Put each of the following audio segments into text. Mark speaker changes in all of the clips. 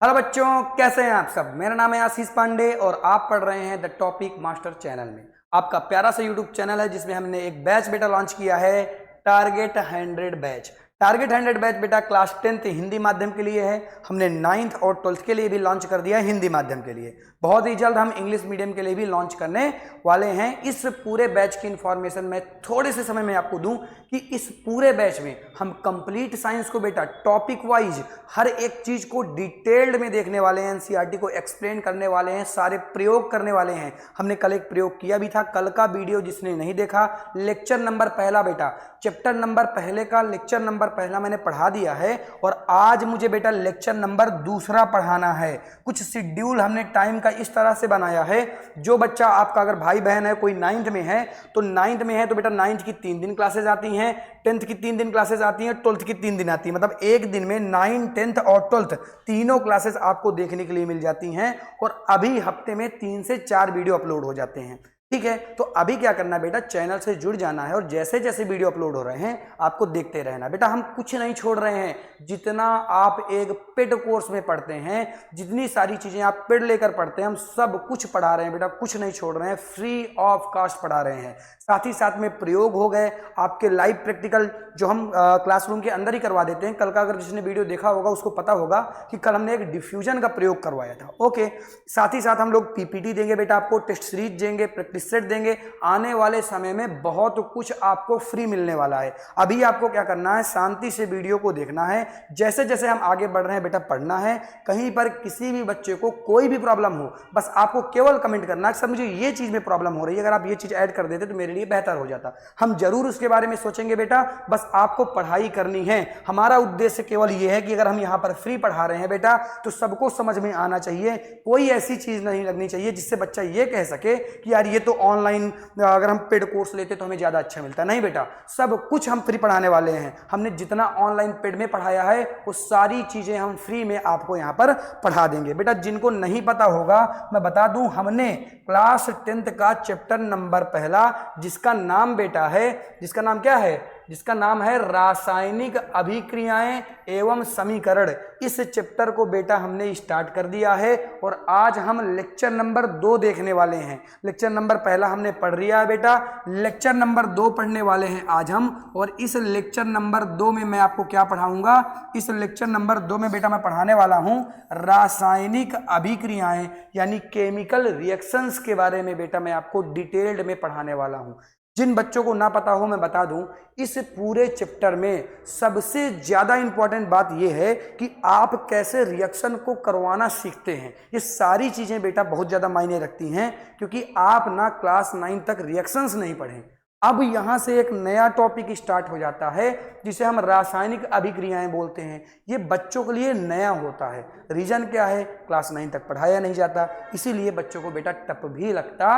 Speaker 1: Hello बच्चों, कैसे हैं आप सब। मेरा नाम है आशीष पांडे और आप पढ़ रहे हैं द टॉपिक मास्टर चैनल में। आपका प्यारा सा यूट्यूब चैनल है जिसमें हमने एक बैच बेटा लॉन्च किया है, टारगेट 100 बैच। टारगेट 100 बैच बेटा क्लास 10th हिंदी माध्यम के लिए है। हमने 9th और 12th के लिए भी लॉन्च कर दिया है हिंदी माध्यम के लिए। बहुत ही जल्द हम इंग्लिश मीडियम के लिए भी लॉन्च करने वाले हैं। इस पूरे बैच की इंफॉर्मेशन मैं थोड़े से समय में आपको दूं कि इस पूरे बैच में हम कंप्लीट साइंस को बेटा टॉपिक वाइज हर एक चीज को डिटेल्ड में देखने वाले हैं, एनसीईआरटी को एक्सप्लेन करने वाले हैं, सारे प्रयोग करने वाले हैं। हमने कल एक प्रयोग किया भी था, कल का वीडियो जिसने नहीं देखा, लेक्चर नंबर पहला बेटा, चैप्टर नंबर पहले का लेक्चर नंबर पहला मैंने पढ़ा दिया है और आज मुझे बेटा लेक्चर नंबर दूसरा पढ़ाना है। कुछ शेड्यूल हमने टाइम का इस तरह से बनाया है, जो बच्चा आपका अगर भाई बहन है कोई 9th में है तो 9th में है तो बेटा 9th की 3 दिन क्लासेज आती हैं, 10th की 3 दिन क्लासेज आती हैं, 12th की 3 दिन आती है। मतलब एक दिन में 9, 10th और 12th तीनों क्लासेस आपको देखने के लिए मिल जाती हैं और अभी हफ्ते में 3 से 4 वीडियो अपलोड हो जाते हैं। ठीक है, तो अभी क्या करना है बेटा, चैनल से जुड़ जाना है और जैसे जैसे वीडियो अपलोड हो रहे हैं आपको देखते रहना। बेटा हम कुछ नहीं छोड़ रहे हैं, जितना आप एक पेड कोर्स में पढ़ते हैं, जितनी सारी चीजें आप पेड लेकर पढ़ते हैं, हम सब कुछ पढ़ा रहे हैं बेटा, कुछ नहीं छोड़ रहे हैं, फ्री ऑफ कॉस्ट पढ़ा रहे हैं। साथ ही साथ में प्रयोग हो गए, आपके लाइव प्रैक्टिकल जो हम क्लासरूम के अंदर ही करवा देते हैं। कल का अगर जिसने वीडियो देखा होगा उसको पता होगा कि कल हमने एक डिफ्यूजन का प्रयोग करवाया था। ओके, साथ ही साथ हम लोग पीपीटी देंगे बेटा, आपको टेस्ट सीरीज देंगे, प्रैक्टिस सेट देंगे। आने वाले समय में बहुत कुछ आपको फ्री मिलने वाला है। अभी आपको क्या करना है, शांति से वीडियो को देखना है। जैसे जैसे हम आगे बढ़ रहे हैं बेटा पढ़ना है। कहीं पर किसी भी बच्चे को कोई भी प्रॉब्लम हो, बस आपको केवल कमेंट करना है सर मुझे ये चीज में प्रॉब्लम हो रही है, अगर आप ये चीज ऐड कर देते तो मेरे लिए बेहतर हो जाता। हम जरूर उसके बारे में सोचेंगे बेटा, बस आपको पढ़ाई करनी है। हमारा उद्देश्य केवल ये है कि अगर हम यहाँ पर फ्री पढ़ा रहे हैं बेटा तो सबको समझ में आना चाहिए। कोई ऐसी चीज नहीं लगनी चाहिए जिससे बच्चा ये कह सके कि यार ये तो ऑनलाइन अगर हम पेड कोर्स लेते तो हमें ज्यादा अच्छा मिलता। नहीं बेटा, सब कुछ हम फ्री पढ़ाने वाले हैं। हमने जितना ऑनलाइन पेड में पढ़ाया है वो सारी चीजें हम फ्री में आपको यहाँ पर पढ़ा देंगे। बेटा जिनको नहीं पता होगा मैं बता दूं, हमने क्लास 10th का चैप्टर नंबर पहला, जिसका नाम बेटा है, जिसका नाम क्या है, जिसका नाम है रासायनिक अभिक्रियाएं एवं समीकरण, इस चैप्टर को बेटा हमने स्टार्ट कर दिया है और आज हम लेक्चर नंबर 2 देखने वाले हैं। लेक्चर नंबर पहला हमने पढ़ लिया है बेटा, लेक्चर नंबर 2 पढ़ने वाले हैं आज हम। और इस लेक्चर नंबर 2 में मैं आपको क्या पढ़ाऊंगा, इस लेक्चर नंबर 2 में बेटा मैं पढ़ाने वाला हूं रासायनिक अभिक्रियाएं यानी केमिकल रिएक्शंस के बारे में बेटा मैं आपको डिटेल्ड में पढ़ाने वाला हूं। जिन बच्चों को ना पता हो मैं बता दूं, इस पूरे चैप्टर में सबसे ज्यादा इंपॉर्टेंट बात यह है कि आप कैसे रिएक्शन को करवाना सीखते हैं। ये सारी चीजें बेटा बहुत ज्यादा मायने रखती हैं, क्योंकि आप ना क्लास 9 तक रिएक्शंस नहीं पढ़े। अब यहां से एक नया टॉपिक स्टार्ट हो जाता है जिसे हम रासायनिक अभिक्रियाएं बोलते हैं। ये बच्चों के लिए नया होता है। रीजन क्या है, क्लास 9 तक पढ़ाया नहीं जाता, इसीलिए बच्चों को बेटा टफ भी लगता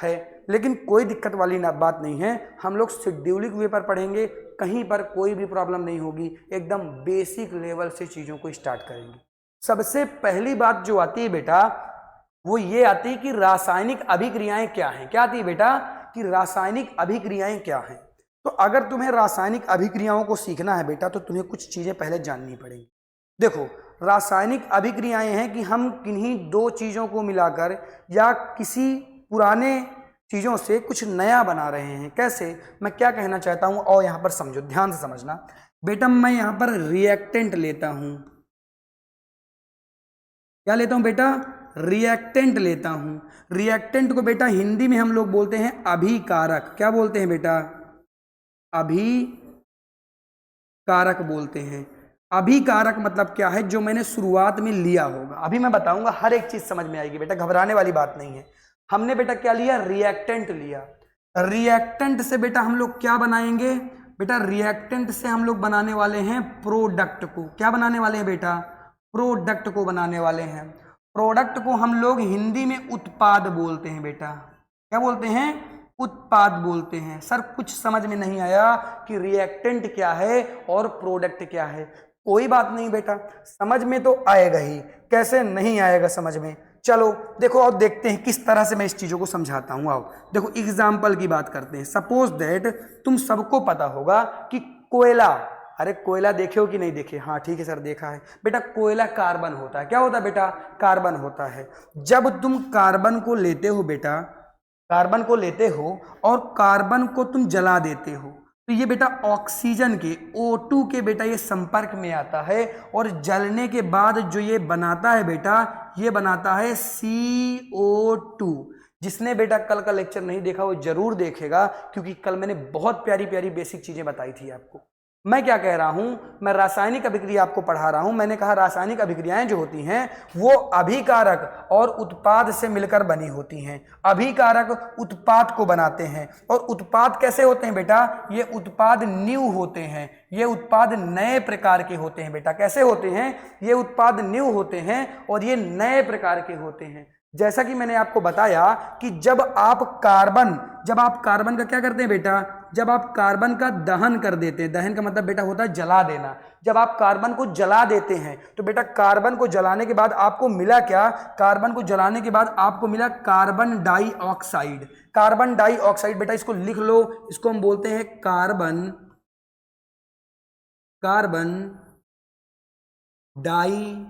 Speaker 1: है। लेकिन कोई दिक्कत वाली बात नहीं है, हम लोग शेड्यूलिंग वे पर पढ़ेंगे, कहीं पर कोई भी प्रॉब्लम नहीं होगी। एकदम बेसिक लेवल से चीज़ों को स्टार्ट करेंगे। सबसे पहली बात जो आती है बेटा वो ये आती है कि रासायनिक अभिक्रियाएं क्या हैं। क्या आती है बेटा कि रासायनिक अभिक्रियाएं क्या हैं। तो अगर तुम्हें रासायनिक अभिक्रियाओं को सीखना है बेटा तो तुम्हें कुछ चीज़ें पहले जाननी पड़ेंगी। देखो, रासायनिक अभिक्रियाएं हैं कि हम किन्हीं दो चीज़ों को मिलाकर या किसी पुराने चीज़ों से कुछ नया बना रहे हैं। कैसे, मैं क्या कहना चाहता हूं और यहां पर समझो, ध्यान से समझना बेटा। मैं यहां पर रिएक्टेंट लेता हूं, क्या लेता हूं बेटा, रिएक्टेंट लेता हूं। रिएक्टेंट को बेटा हिंदी में हम लोग बोलते हैं अभिकारक। क्या बोलते हैं बेटा, अभिकारक बोलते हैं। अभिकारक मतलब क्या है, जो मैंने शुरुआत में लिया होगा। अभी मैं बताऊंगा, हर एक चीज समझ में आएगी बेटा, घबराने वाली बात नहीं है। हमने बेटा क्या लिया, रिएक्टेंट लिया। रिएक्टेंट से बेटा हम लोग क्या बनाएंगे बेटा, रिएक्टेंट से हम लोग बनाने वाले हैं प्रोडक्ट को। क्या बनाने वाले हैं बेटा, प्रोडक्ट को बनाने वाले हैं। प्रोडक्ट को हम लोग हिंदी में उत्पाद बोलते हैं बेटा। क्या बोलते हैं, उत्पाद बोलते हैं। सर कुछ समझ में नहीं आया कि रिएक्टेंट क्या है और प्रोडक्ट क्या है। कोई बात नहीं बेटा, समझ में तो आएगा ही, कैसे नहीं आएगा समझ में। चलो देखो और देखते हैं किस तरह से मैं इस चीज़ों को समझाता हूँ। आओ देखो, एग्जाम्पल की बात करते हैं। सपोज दैट तुम सबको पता होगा कि कोयला, अरे कोयला देखे हो कि नहीं देखे? हाँ ठीक है सर देखा है। बेटा कोयला कार्बन होता है। क्या होता है बेटा? कार्बन होता है। जब तुम कार्बन को लेते हो बेटा, कार्बन को लेते हो और कार्बन को तुम जला देते हो, तो ये बेटा ऑक्सीजन के O2 के बेटा ये संपर्क में आता है और जलने के बाद जो ये बनाता है बेटा, ये बनाता है CO2। जिसने बेटा कल का लेक्चर नहीं देखा वो जरूर देखेगा, क्योंकि कल मैंने बहुत प्यारी प्यारी बेसिक चीजें बताई थी आपको। मैं क्या कह रहा हूं, मैं रासायनिक अभिक्रिया आपको पढ़ा रहा हूं। मैंने कहा रासायनिक अभिक्रियाएं जो होती हैं वो अभिकारक और उत्पाद से मिलकर बनी होती हैं। अभिकारक उत्पाद को बनाते हैं। और उत्पाद कैसे होते हैं बेटा? ये उत्पाद न्यू होते हैं, ये उत्पाद नए प्रकार के होते हैं बेटा। कैसे होते हैं? ये उत्पाद न्यू होते हैं और ये नए प्रकार के होते हैं। जैसा कि मैंने आपको बताया कि जब आप कार्बन का क्या करते हैं बेटा? जब आप कार्बन का दहन कर देते हैं, दहन का मतलब बेटा होता है जला देना। जब आप कार्बन को जला देते हैं तो बेटा कार्बन को जलाने के बाद आपको मिला क्या? कार्बन को जलाने के बाद आपको मिला कार्बन डाइऑक्साइड। कार्बन डाइऑक्साइड बेटा इसको लिख लो, इसको हम बोलते हैं कार्बन डाइऑक्साइड।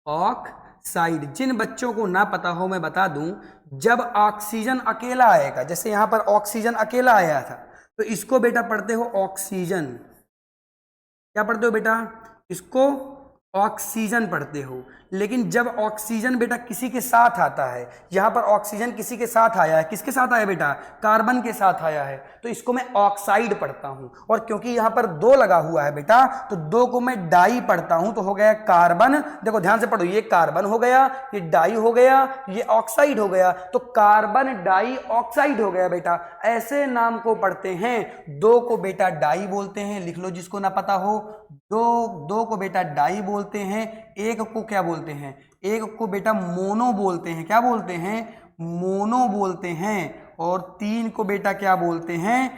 Speaker 1: ऑक्साइड। जिन बच्चों को ना पता हो मैं बता दूं, जब ऑक्सीजन अकेला आएगा, जैसे यहां पर ऑक्सीजन अकेला आया था, तो इसको बेटा पढ़ते हो ऑक्सीजन। क्या पढ़ते हो बेटा? इसको ऑक्सीजन पढ़ते हो। लेकिन जब ऑक्सीजन बेटा किसी के साथ आता है, यहां पर ऑक्सीजन किसी के साथ आया है, किसके साथ आया बेटा? कार्बन के साथ आया है, तो इसको मैं ऑक्साइड पढ़ता हूं। और क्योंकि यहां पर 2 लगा हुआ है बेटा, तो 2 को मैं डाई पढ़ता हूं, तो हो गया कार्बन। देखो ध्यान से पढ़ो, ये कार्बन हो गया, ये डाई हो गया, ये ऑक्साइड हो गया, तो कार्बन डाई ऑक्साइड हो गया बेटा। ऐसे नाम को पढ़ते हैं। 2 को बेटा डाई बोलते हैं, लिख लो जिसको ना पता हो। दो को बेटा डाई बोलते हैं, एक को क्या बोलते हैं? एक को बेटा मोनो बोलते हैं। क्या बोलते हैं? मोनो बोलते हैं। और 3 को बेटा क्या बोलते हैं?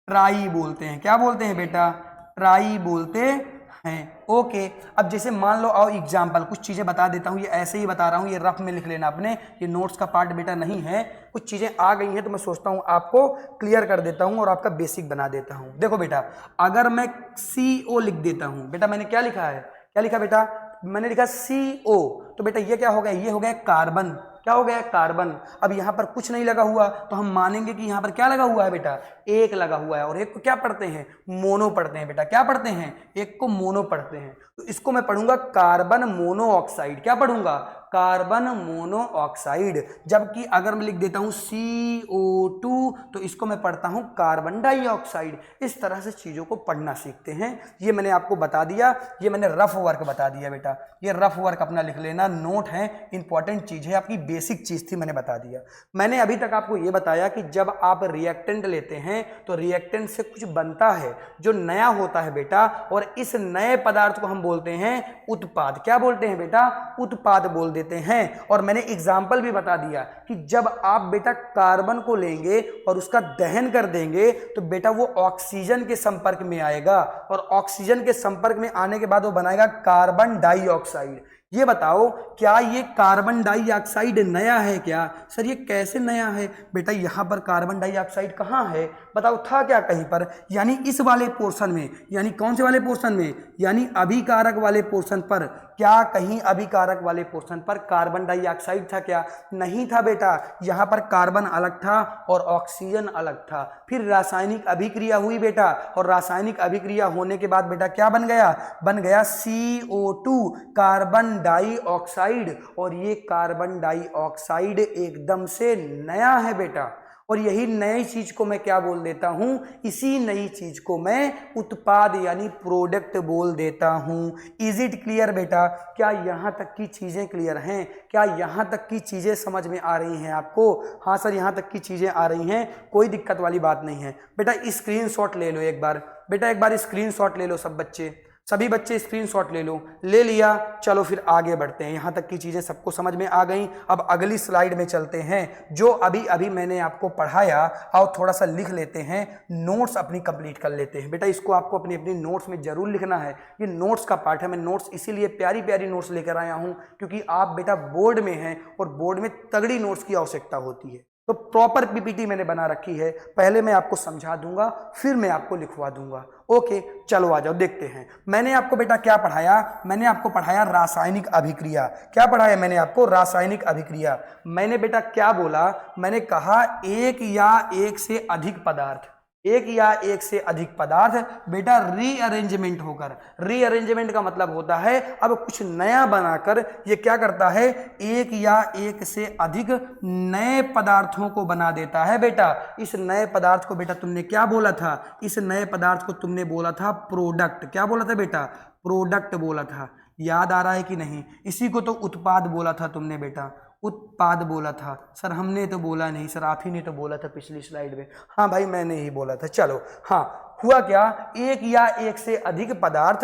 Speaker 1: ट्राई बोलते हैं। क्या बोलते हैं बेटा? ट्राई बोलते हैं। ओके, अब जैसे मान लो, आओ एग्जाम्पल कुछ चीजें बता देता हूं। ये ऐसे ही बता रहा हूं, ये रफ में लिख लेना अपने, ये नोट्स का पार्ट बेटा नहीं है। कुछ चीजें आ गई हैं तो मैं सोचता हूं आपको क्लियर कर देता हूं और आपका बेसिक बना देता हूं। देखो बेटा, अगर मैं CO लिख देता हूं, बेटा मैंने क्या लिखा है? क्या लिखा बेटा? मैंने लिखा CO, तो बेटा ये क्या हो गया? ये हो गया कार्बन। क्या हो गया? कार्बन। अब यहां पर कुछ नहीं लगा हुआ तो हम मानेंगे कि यहां पर क्या लगा हुआ है बेटा? एक लगा हुआ है। और एक को क्या पढ़ते हैं? मोनो पढ़ते हैं बेटा। क्या पढ़ते हैं? एक को मोनो पढ़ते हैं। तो इसको मैं पढ़ूंगा कार्बन मोनोऑक्साइड। क्या पढ़ूंगा? Carbon monoxide. जबकि अगर मैं लिख देता हूं CO2, तो इसको मैं पढ़ता हूं कार्बन डाइऑक्साइड। इस तरह से चीजों को पढ़ना सीखते हैं। ये मैंने आपको बता दिया, ये मैंने रफ वर्क बता दिया बेटा। ये रफ वर्क अपना लिख लेना, नोट है, इंपॉर्टेंट चीज है, आपकी बेसिक चीज थी, मैंने बता दिया। मैंने अभी तक आपको ये बताया कि जब आप रिएक्टेंट लेते हैं तो रिएक्टेंट से कुछ बनता है जो नया होता है बेटा, और इस नए पदार्थ को हम बोलते हैं उत्पाद। क्या बोलते हैं बेटा? उत्पाद बोल देते हैं। और मैंने एग्जाम्पल भी बता दिया कि जब आप बेटा कार्बन को लेंगे और उसका दहन कर देंगे तो बेटा वो ऑक्सीजन के संपर्क में आएगा, और ऑक्सीजन के संपर्क में आने के बाद वो बनाएगा कार्बन डाइऑक्साइड। ये बताओ, क्या ये कार्बन डाइऑक्साइड नया है क्या? सर ये कैसे नया है? बेटा यहाँ पर कार्बन डाइऑक्साइड कहाँ है? बताओ, था क्या कहीं पर? यानी इस वाले पोर्शन में, यानी कौन से वाले पोर्शन में? यानी अभिकारक वाले पोर्शन पर। क्या कहीं अभिकारक वाले पोर्शन पर कार्बन डाइऑक्साइड था क्या? नहीं था बेटा। यहाँ पर कार्बन अलग था और ऑक्सीजन अलग था। फिर रासायनिक अभिक्रिया हुई बेटा, और रासायनिक अभिक्रिया होने के बाद बेटा क्या बन गया? बन गया CO2, कार्बन डाइऑक्साइड। और ये कार्बन डाइऑक्साइड एकदम से नया है बेटा। और यही नई चीज को मैं क्या बोल देता हूं? इसी नई चीज को मैं उत्पाद यानी प्रोडक्ट बोल देता हूं। इज इट क्लियर बेटा? क्या यहां तक की चीजें क्लियर हैं? क्या यहां तक की चीजें समझ में आ रही हैं आपको? हाँ सर, यहां तक की चीजें आ रही हैं, कोई दिक्कत वाली बात नहीं है। बेटा स्क्रीनशॉट ले लो एक बार, बेटा एक बार स्क्रीनशॉट ले लो सब बच्चे, सभी बच्चे स्क्रीनशॉट ले लो। ले लिया? चलो फिर आगे बढ़ते हैं। यहाँ तक की चीज़ें सबको समझ में आ गई। अब अगली स्लाइड में चलते हैं। जो अभी अभी मैंने आपको पढ़ाया, आओ थोड़ा सा लिख लेते हैं, नोट्स अपनी कंप्लीट कर लेते हैं। बेटा इसको आपको अपनी अपनी नोट्स में जरूर लिखना है, ये नोट्स का पार्ट है। मैं नोट्स इसीलिए प्यारी प्यारी नोट्स लेकर आया हूँ क्योंकि आप बेटा बोर्ड में हैं और बोर्ड में तगड़ी नोट्स की आवश्यकता होती है। तो प्रॉपर पीपीटी मैंने बना रखी है, पहले मैं आपको समझा दूंगा फिर मैं आपको लिखवा दूंगा। ओके, चलो आ जाओ देखते हैं। मैंने आपको बेटा क्या पढ़ाया? मैंने आपको पढ़ाया रासायनिक अभिक्रिया। क्या पढ़ाया मैंने आपको? रासायनिक अभिक्रिया। मैंने बेटा क्या बोला? मैंने कहा एक या एक से अधिक पदार्थ, एक या एक से अधिक पदार्थ बेटा रीअरेंजमेंट होकर, रीअरेंजमेंट का मतलब होता है अब कुछ नया बनाकर ये क्या करता है, एक या एक से अधिक नए पदार्थों को बना देता है बेटा। इस नए पदार्थ को बेटा तुमने क्या बोला था? इस नए पदार्थ को तुमने बोला था प्रोडक्ट। क्या बोला था बेटा? प्रोडक्ट बोला था। याद आ रहा है कि नहीं? इसी को तो उत्पाद बोला था तुमने बेटा, उत्पाद बोला था। सर हमने तो बोला नहीं, सर आप ही ने तो बोला था पिछली स्लाइड में। हाँ भाई मैंने ही बोला था। चलो हाँ, हुआ क्या? एक या एक से अधिक पदार्थ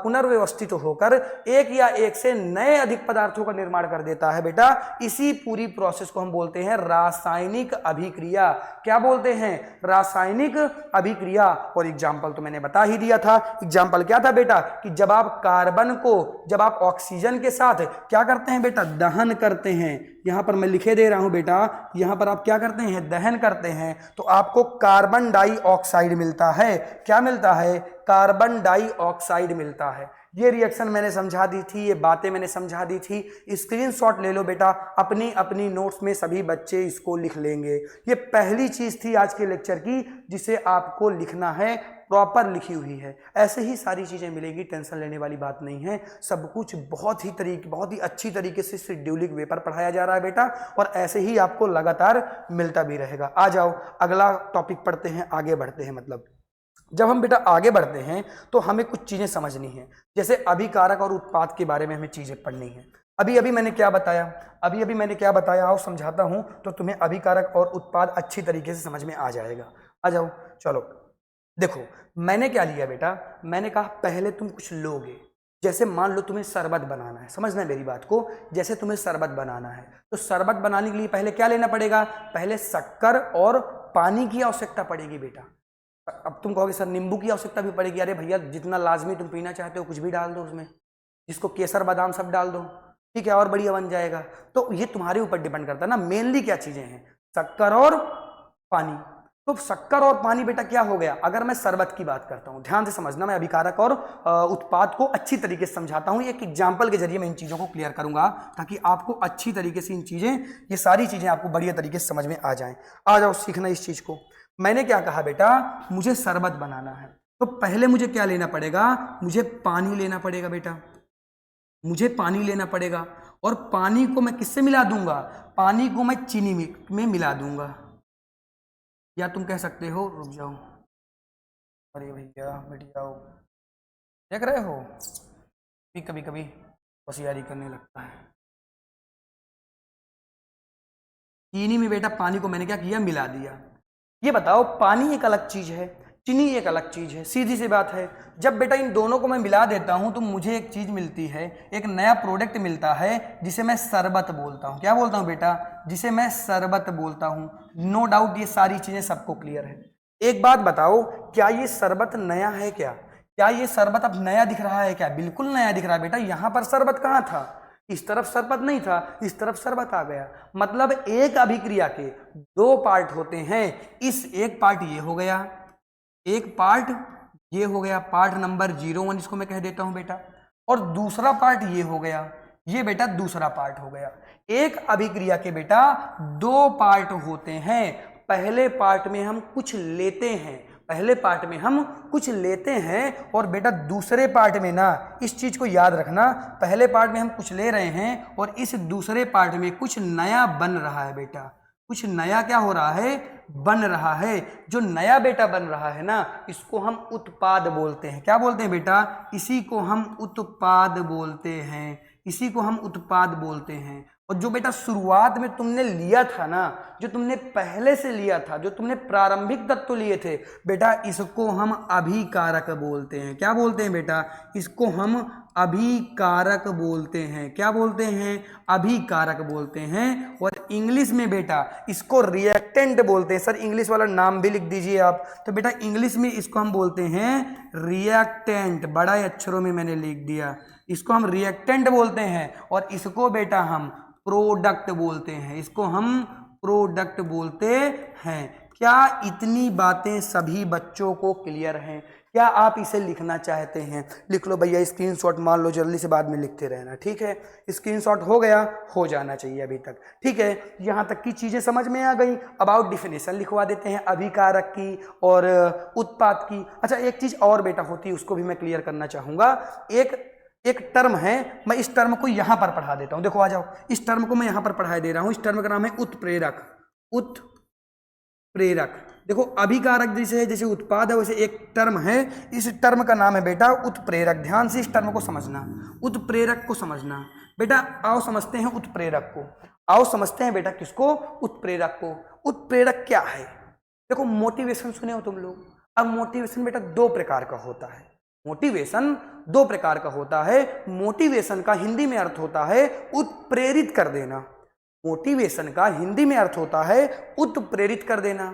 Speaker 1: पुनर्व्यवस्थित होकर एक या एक से नए अधिक पदार्थों का निर्माण कर देता है बेटा। इसी पूरी प्रोसेस को हम बोलते हैं रासायनिक अभिक्रिया। क्या बोलते हैं? रासायनिक अभिक्रिया। और एग्जाम्पल तो मैंने बता ही दिया था। एग्जाम्पल क्या था बेटा? कि जब आप कार्बन को, जब आप ऑक्सीजन के साथ क्या करते हैं बेटा? दहन करते हैं। यहां पर मैं लिखे दे रहा हूं बेटा, यहां पर आप क्या करते हैं? दहन करते हैं, तो आपको कार्बन डाइऑक्साइड मिलता है। क्या मिलता है? कार्बन डाइऑक्साइड मिलता है। ये रिएक्शन मैंने समझा दी थी, ये बातें मैंने समझा दी थी। स्क्रीनशॉट ले लो बेटा, अपनी अपनी नोट्स में सभी बच्चे इसको लिख लेंगे। ये पहली चीज थी आज के लेक्चर की जिसे आपको लिखना है, प्रॉपर लिखी हुई है। ऐसे ही सारी चीजें मिलेंगी, टेंशन लेने वाली बात नहीं है। सब कुछ बहुत ही अच्छी तरीके से शेड्यूलिंग वे पर पढ़ाया जा रहा है बेटा, और ऐसे ही आपको लगातार मिलता भी रहेगा। आ जाओ अगला टॉपिक पढ़ते हैं, आगे बढ़ते हैं। मतलब जब हम बेटा आगे बढ़ते हैं तो हमें कुछ चीजें समझनी है, जैसे अभिकारक और उत्पाद के बारे में हमें चीजें पढ़नी है। अभी मैंने क्या बताया? अभी मैंने क्या बताया आओ समझाता हूं, तो तुम्हें अभिकारक और उत्पाद अच्छी तरीके से समझ में आ जाएगा। आ जाओ चलो देखो, मैंने क्या लिया बेटा? मैंने कहा पहले तुम कुछ लोगे, जैसे मान लो तुम्हें शरबत बनाना है, समझना है मेरी बात को। जैसे तुम्हें शरबत बनाना है तो शरबत बनाने के लिए पहले क्या लेना पड़ेगा? पहले शक्कर और पानी की आवश्यकता पड़ेगी बेटा। अब तुम कहोगे सर नींबू की आवश्यकता भी पड़ेगी। अरे भैया जितना लाजमी तुम पीना चाहते हो कुछ भी डाल दो उसमें, जिसको केसर बादाम सब डाल दो, ठीक है, और बढ़िया बन जाएगा। तो ये तुम्हारे ऊपर डिपेंड करता है ना, मेनली क्या चीजें हैं? शक्कर और पानी। तो शक्कर और पानी बेटा क्या हो गया? अगर मैं शरबत की बात करता हूं, ध्यान से समझना, मैं अभिकारक और उत्पाद को अच्छी तरीके से समझाता हूं। एक एग्जांपल के जरिए मैं इन चीजों को क्लियर करूंगा ताकि आपको अच्छी तरीके से ये सारी चीजें आपको बढ़िया तरीके से समझ में आ जाएं। आ जाओ सीखना इस चीज को। मैंने क्या कहा बेटा? मुझे शरबत बनाना है तो पहले मुझे क्या लेना पड़ेगा? मुझे पानी लेना पड़ेगा बेटा, मुझे पानी लेना पड़ेगा। और पानी को मैं किससे मिला दूंगा? पानी को मैं चीनी में मिला दूंगा, या तुम कह सकते हो, रुक जाओ, अरे भैया बैठ जाओ, देख रहे हो कभी कभी होशियारी करने लगता है। चीनी में बेटा पानी को मैंने क्या किया? मिला दिया। ये बताओ, पानी एक अलग चीज है, चीनी एक अलग चीज है, सीधी सी बात है। जब बेटा इन दोनों को मैं मिला देता हूं तो मुझे एक चीज मिलती है, एक नया प्रोडक्ट मिलता है जिसे मैं शरबत बोलता हूं। क्या बोलता हूं बेटा? जिसे मैं शरबत बोलता हूं। नो डाउट ये सारी चीजें सबको क्लियर है। एक बात बताओ, क्या ये शरबत नया है? क्या ये शरबत अब नया दिख रहा है? क्या बिल्कुल नया दिख रहा है बेटा। यहां पर शरबत कहां था? इस तरफ शरबत नहीं था, इस तरफ शरबत आ गया। मतलब एक अभिक्रिया के दो पार्ट होते हैं। इस एक पार्ट ये हो गया, एक पार्ट ये हो गया, पार्ट नंबर 01 इसको मैं कह देता हूं बेटा, और दूसरा पार्ट ये हो गया, ये बेटा दूसरा पार्ट हो गया। एक अभिक्रिया के बेटा दो पार्ट होते हैं। पहले पार्ट में हम कुछ लेते हैं, पहले पार्ट में हम कुछ लेते हैं, और बेटा दूसरे पार्ट में ना, इस चीज को याद रखना, पहले पार्ट में हम कुछ ले रहे हैं और इस दूसरे पार्ट में कुछ नया बन रहा है बेटा। कुछ नया क्या हो रहा है? बन रहा है। जो नया बेटा बन रहा है ना, इसको हम उत्पाद बोलते हैं। क्या बोलते हैं बेटा? इसी को हम उत्पाद बोलते हैं, इसी को हम उत्पाद बोलते हैं। और जो बेटा शुरुआत में तुमने लिया था ना, जो तुमने पहले से लिया था, जो तुमने प्रारंभिक तत्व लिए थे बेटा, इसको हम अभिकारक बोलते हैं। क्या बोलते हैं बेटा? इसको हम अभिकारक बोलते हैं। क्या बोलते हैं? अभिकारक बोलते हैं। और इंग्लिश में बेटा इसको रिएक्टेंट बोलते हैं। सर इंग्लिश वाला नाम भी लिख दीजिए आप। तो बेटा इंग्लिश में इसको हम बोलते हैं रिएक्टेंट, बड़ा अक्षरों में मैंने लिख दिया। इसको हम रिएक्टेंट बोलते हैं, और इसको बेटा हम प्रोडक्ट बोलते हैं। इसको हम प्रोडक्ट बोलते हैं। क्या इतनी बातें सभी बच्चों को क्लियर हैं? क्या आप इसे लिखना चाहते हैं? लिख लो भैया, स्क्रीनशॉट मान लो, जल्दी से बाद में लिखते रहना, ठीक है। स्क्रीनशॉट हो गया, हो जाना चाहिए अभी तक, ठीक है। यहाँ तक की चीजें समझ में आ गई। अबाउट डिफिनेशन लिखवा देते हैं अभिकारक की और उत्पाद की। अच्छा, एक चीज और बेटा होती है, उसको भी मैं क्लियर करना चाहूंगा। एक टर्म है, मैं इस टर्म को यहां पर पढ़ा देता हूं। देखो आ जाओ, इस टर्म को मैं यहां पर पढ़ा दे रहा हूं। इस टर्म का नाम है उत्प्रेरक। उत्प्रेरक, देखो अभिकारक जैसे है, जैसे उत्पाद है, वैसे एक टर्म है, इस टर्म का नाम है बेटा उत्प्रेरक। ध्यान से इस टर्म को समझना, उत्प्रेरक को समझना बेटा। आओ समझते हैं उत्प्रेरक को। आओ समझते हैं बेटा किसको? उत्प्रेरक को। उत्प्रेरक क्या है? देखो मोटिवेशन सुने हो तुम लोग। अब मोटिवेशन बेटा दो प्रकार का होता है। मोटिवेशन दो प्रकार का होता है। मोटिवेशन का हिंदी में अर्थ होता है उत्प्रेरित कर देना। मोटिवेशन का हिंदी में अर्थ होता है उत्प्रेरित कर देना।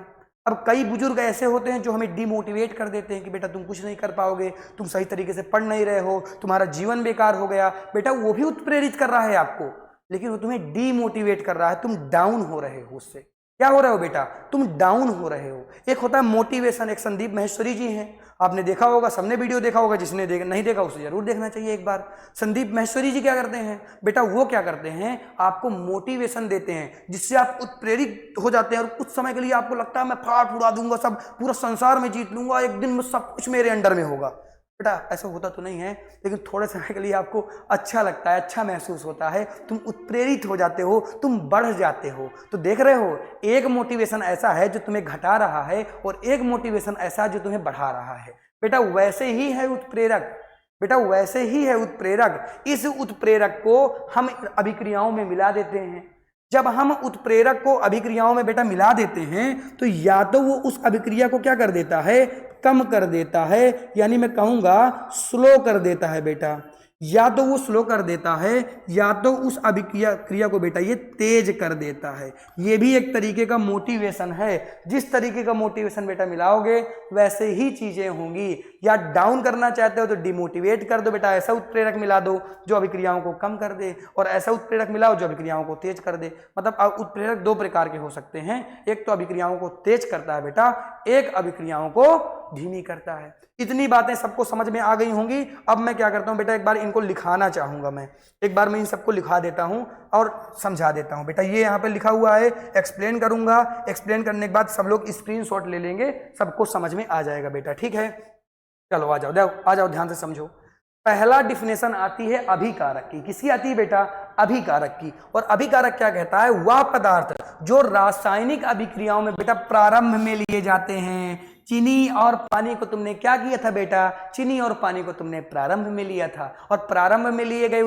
Speaker 1: अब कई बुजुर्ग ऐसे होते हैं जो हमें डिमोटिवेट कर देते हैं कि बेटा तुम कुछ नहीं कर पाओगे, तुम सही तरीके से पढ़ नहीं रहे हो, तुम्हारा जीवन बेकार हो गया। बेटा वो भी उत्प्रेरित कर रहा है आपको, लेकिन वो तुम्हें डीमोटिवेट कर रहा है। तुम डाउन हो रहे हो उससे। क्या हो रहे हो बेटा? तुम डाउन हो रहे हो। एक होता है मोटिवेशन, एक संदीप महेश्वरी जी हैं, आपने देखा होगा, सबने वीडियो देखा होगा, जिसने नहीं देखा उसे जरूर देखना चाहिए एक बार। संदीप महेश्वरी जी क्या करते हैं बेटा? वो क्या करते हैं, आपको मोटिवेशन देते हैं, जिससे आप उत्प्रेरित हो जाते हैं और कुछ समय के लिए आपको लगता है मैं फाड़ उड़ा दूंगा, सब पूरा संसार में जीत लूंगा, एक दिन में सब कुछ मेरे अंडर में होगा। बेटा ऐसा होता तो नहीं है, लेकिन थोड़े समय के लिए आपको अच्छा लगता है, अच्छा महसूस होता है, तुम उत्प्रेरित हो जाते हो, तुम बढ़ जाते हो। तो देख रहे हो, एक मोटिवेशन ऐसा है जो तुम्हें घटा रहा है और एक मोटिवेशन ऐसा जो तुम्हें बढ़ा रहा है। बेटा वैसे ही है उत्प्रेरक। बेटा वैसे ही है उत्प्रेरक। इस उत्प्रेरक को हम अभिक्रियाओं में मिला देते हैं। जब हम उत्प्रेरक को अभिक्रियाओं में बेटा मिला देते हैं, तो या तो वो उस अभिक्रिया को क्या कर देता है, कम कर देता है, यानी मैं कहूंगा स्लो कर देता है बेटा। या तो वो स्लो कर देता है, या तो उस अभिक्रिया को बेटा ये तेज कर देता है। ये भी एक तरीके का मोटिवेशन है। जिस तरीके का मोटिवेशन बेटा मिलाओगे वैसे ही चीजें होंगी। या डाउन करना चाहते हो तो डिमोटिवेट कर दो बेटा, ऐसा उत्प्रेरक मिला दो जो अभिक्रियाओं को कम कर दे, और ऐसा उत्प्रेरक मिलाओ जो अभिक्रियाओं को तेज कर दे। मतलब उत्प्रेरक दो प्रकार के हो सकते हैं, एक तो अभिक्रियाओं को तेज करता है बेटा, एक अभिक्रियाओं को धीमी करता है। इतनी बातें सबको समझ में आ गई होंगी। अब मैं क्या करता हूं बेटा, एक बार इनको लिखाना चाहूंगा मैं, एक बार मैं इन सबको लिखा देता हूं और समझा देता हूं। बेटा ये यहां पे लिखा हुआ है, एक्सप्लेन करूंगा, एक्सप्लेन करने के बाद सब लोग स्क्रीनशॉट ले लेंगे, सबको समझ में आ जाएगा बेटा, ठीक है। चलो आ जाओ, आ जाओ, ध्यान से समझो। पहला डिफिनेशन आती है अभिकारक की। किसकी आती है बेटा? अभिकारक की। और अभिकारक क्या कहता है? वह पदार्थ जो रासायनिक अभिक्रियाओं में बेटा प्रारंभ में लिए जाते हैं। चीनी और पानी को तुमने क्या किया था बेटा? चीनी और पानी को तुमने प्रारंभ में लिया था, और प्रारंभ में लिए गए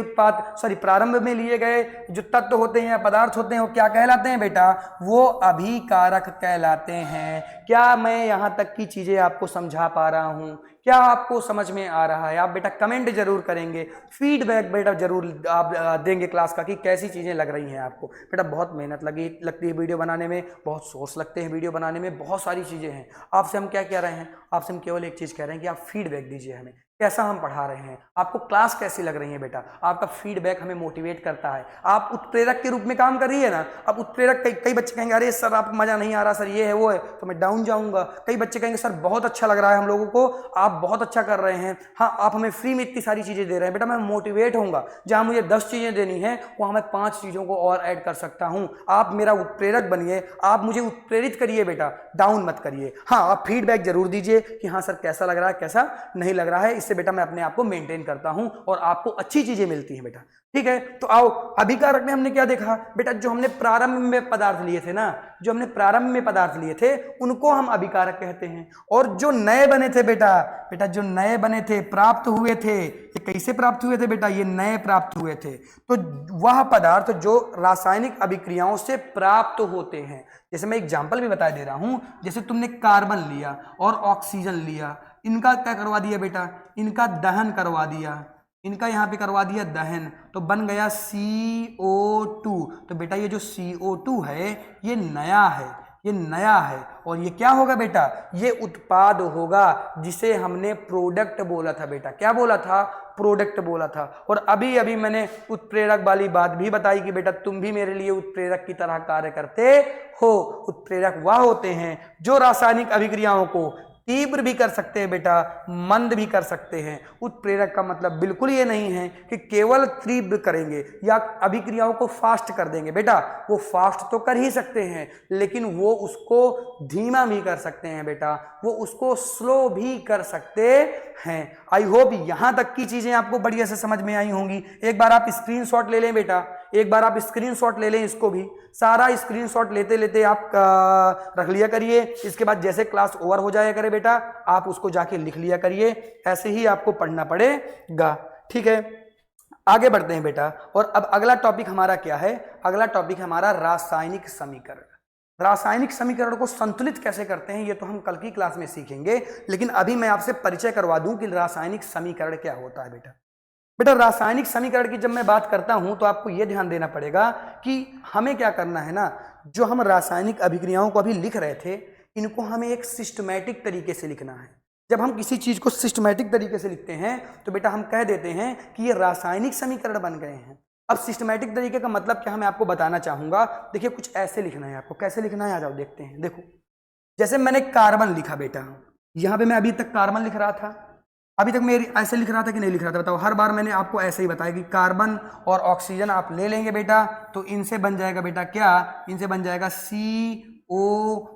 Speaker 1: प्रारंभ में लिए गए जो तत्व होते हैं या पदार्थ होते हैं वो क्या कहलाते हैं बेटा? वो अभिकारक कहलाते हैं। क्या मैं यहां तक की चीजें आपको समझा पा रहा हूं? क्या आपको समझ में आ रहा है? आप बेटा कमेंट जरूर करेंगे, फीडबैक बेटा जरूर आप देंगे क्लास का कि कैसी चीजें लग रही हैं आपको। बेटा बहुत मेहनत लगती है वीडियो बनाने में, बहुत सोर्स लगते हैं वीडियो बनाने में, बहुत सारी चीजें हैं। आपसे हम क्या कह रहे हैं? आपसे हम केवल एक चीज कह रहे हैं कि आप फीडबैक दीजिए हमें, कैसा हम पढ़ा रहे हैं, आपको क्लास कैसी लग रही है बेटा। आपका फीडबैक हमें मोटिवेट करता है। आप उत्प्रेरक के रूप में काम कर रही है ना। अब उत्प्रेरक कई बच्चे कहेंगे अरे सर आपको मजा नहीं आ रहा, सर ये है वो है, तो मैं डाउन जाऊंगा। कई बच्चे कहेंगे सर बहुत अच्छा लग रहा है हम लोगों को, आप बहुत अच्छा कर रहे हैं, हाँ आप हमें फ्री में इतनी सारी चीजें दे रहे हैं। बेटा मैं मोटिवेट होऊंगा, जहां मुझे 10 चीजें देनी है वहां मैं 5 चीजों को और ऐड कर सकता हूं। आप मेरा उत्प्रेरक बनिए, आप मुझे उत्प्रेरित करिए बेटा, डाउन मत करिए। हाँ आप फीडबैक जरूर दीजिए कि हाँ सर कैसा लग रहा है, कैसा नहीं लग रहा है। इससे बेटा मैं अपने आप को मेंटेन करता हूं और आपको अच्छी चीजें मिलती हैं बेटा, ठीक है। तो आओ अभिकारक में हमने क्या देखा बेटा? जो हमने प्रारंभ में पदार्थ लिए थे ना, जो हमने प्रारंभ में पदार्थ लिए थे उनको हम अभिकारक कहते हैं। और जो नए बने थे बेटा जो नए बने थे, प्राप्त हुए थे, ये कैसे प्राप्त हुए थे बेटा? ये नए प्राप्त हुए थे। तो वह पदार्थ जो रासायनिक अभिक्रियाओं से प्राप्त होते हैं, जैसे मैं एग्जाम्पल भी बता दे रहा हूं, जैसे तुमने कार्बन लिया और ऑक्सीजन लिया, इनका क्या करवा दिया बेटा? इनका दहन करवा दिया, इनका यहाँ पे करवा दिया दहन, तो बन गया CO2। तो बेटा ये जो CO2 है ये नया है, ये नया है। और ये क्या होगा बेटा, ये उत्पाद होगा जिसे हमने प्रोडक्ट बोला था बेटा। क्या बोला था, प्रोडक्ट बोला था। और अभी अभी मैंने उत्प्रेरक वाली बात भी बताई कि बेटा तुम भी मेरे लिए उत्प्रेरक की तरह कार्य करते हो। उत्प्रेरक वह होते हैं जो रासायनिक अभिक्रियाओं को तीव्र भी कर सकते हैं बेटा, मंद भी कर सकते हैं। उत्प्रेरक का मतलब बिल्कुल ये नहीं है कि केवल तीव्र करेंगे या अभिक्रियाओं को फास्ट कर देंगे बेटा। वो फास्ट तो कर ही सकते हैं, लेकिन वो उसको धीमा भी कर सकते हैं बेटा, वो उसको स्लो भी कर सकते हैं। आई होप यहां तक की चीजें आपको बढ़िया से समझ में आई होंगी। एक बार आप स्क्रीनशॉट ले लें बेटा, एक बार आप स्क्रीनशॉट ले लें, इसको भी सारा स्क्रीनशॉट लेते लेते आप रख लिया करिए। इसके बाद जैसे क्लास ओवर हो जाया करे बेटा, आप उसको जाके लिख लिया करिए। ऐसे ही आपको पढ़ना पड़ेगा, ठीक है। आगे बढ़ते हैं बेटा। और अब अगला टॉपिक हमारा क्या है, अगला टॉपिक हमारा रासायनिक समीकरण। रासायनिक समीकरण को संतुलित कैसे करते हैं ये तो हम कल की क्लास में सीखेंगे, लेकिन अभी मैं आपसे परिचय करवा दूं कि रासायनिक समीकरण क्या होता है बेटा। बेटा रासायनिक समीकरण की जब मैं बात करता हूं तो आपको यह ध्यान देना पड़ेगा कि हमें क्या करना है ना, जो हम रासायनिक अभिक्रियाओं को अभी लिख रहे थे, इनको हमें एक सिस्टमैटिक तरीके से लिखना है। जब हम किसी चीज को सिस्टमैटिक तरीके से लिखते हैं तो बेटा हम कह देते हैं कि ये रासायनिक समीकरण बन गए हैं। अब सिस्टमैटिक तरीके का मतलब क्या मैं आपको बताना चाहूंगा। देखिए कुछ ऐसे लिखना है आपको। कैसे लिखना है आ जाओ देखते हैं। देखो जैसे मैंने कार्बन लिखा बेटा, यहां पे मैं अभी तक कार्बन लिख रहा था, अभी तक मैं ऐसे लिख रहा था कि नहीं लिख रहा था बताओ। हर बार मैंने आपको ऐसे ही बताया कि कार्बन और ऑक्सीजन आप ले लेंगे बेटा, तो इनसे बन जाएगा बेटा क्या, इनसे बन जाएगा CO2।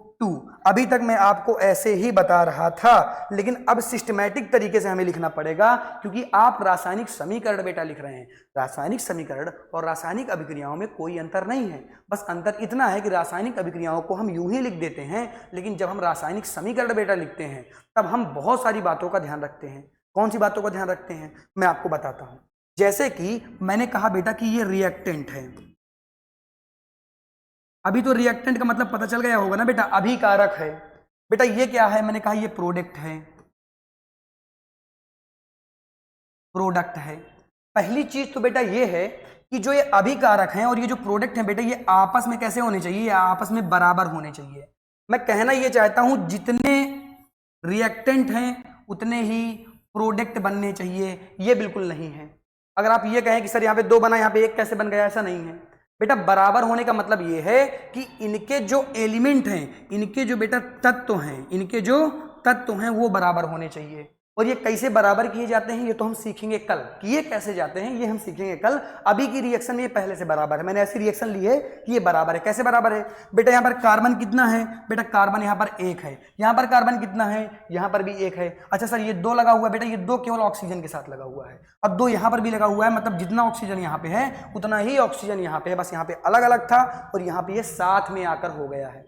Speaker 1: अभी तक मैं आपको ऐसे ही बता रहा था, लेकिन अब सिस्टमैटिक तरीके से हमें लिखना पड़ेगा, क्योंकि आप रासायनिक समीकरण बेटा लिख रहे हैं। रासायनिक समीकरण और रासायनिक अभिक्रियाओं में कोई अंतर नहीं है, बस अंतर इतना है कि रासायनिक अभिक्रियाओं को हम यूं ही लिख देते हैं, लेकिन जब हम रासायनिक समीकरण बेटा लिखते हैं तब हम बहुत सारी बातों का ध्यान रखते हैं। कौन सी बातों का ध्यान रखते हैं मैं आपको बताता हूं। जैसे कि मैंने कहा बेटा कि ये रिएक्टेंट है। अभी तो रिएक्टेंट का मतलब पता चल गया होगा ना बेटा, अभिकारक है। बेटा ये क्या है, मैंने कहा ये प्रोडक्ट है, प्रोडक्ट है। पहली चीज तो बेटा ये है कि जो ये अभिकारक हैं और ये जो प्रोडक्ट हैं बेटा, ये आपस में कैसे होने चाहिए, ये आपस में बराबर होने चाहिए। मैं कहना ये चाहता हूं जितने रिएक्टेंट हैं उतने ही प्रोडक्ट बनने चाहिए, ये बिल्कुल नहीं है। अगर आप ये कहें कि सर यहाँ पे 2 बना यहाँ पे 1 कैसे बन गया, ऐसा नहीं है बेटा। बराबर होने का मतलब ये है कि इनके जो एलिमेंट हैं, इनके जो बेटा तत्व हैं, इनके जो तत्व हैं वो बराबर होने चाहिए। और ये कैसे बराबर किए जाते हैं ये तो हम सीखेंगे कल, कि ये कैसे जाते हैं ये हम सीखेंगे कल। अभी की रिएक्शन में ये पहले से बराबर है, मैंने ऐसी रिएक्शन ली है कि ये बराबर है। कैसे बराबर है बेटा, यहाँ पर कार्बन कितना है बेटा, कार्बन यहाँ पर 1 है, यहाँ पर कार्बन कितना है, यहाँ पर भी 1 है। अच्छा सर ये 2 लगा हुआ है बेटा, ये 2 केवल ऑक्सीजन के साथ लगा हुआ है। अब 2 यहाँ पर भी लगा हुआ है, मतलब जितना ऑक्सीजन यहाँ पे है उतना ही ऑक्सीजन यहाँ पे है, बस यहाँ पे अलग अलग था और यहाँ पे ये साथ में आकर हो गया है,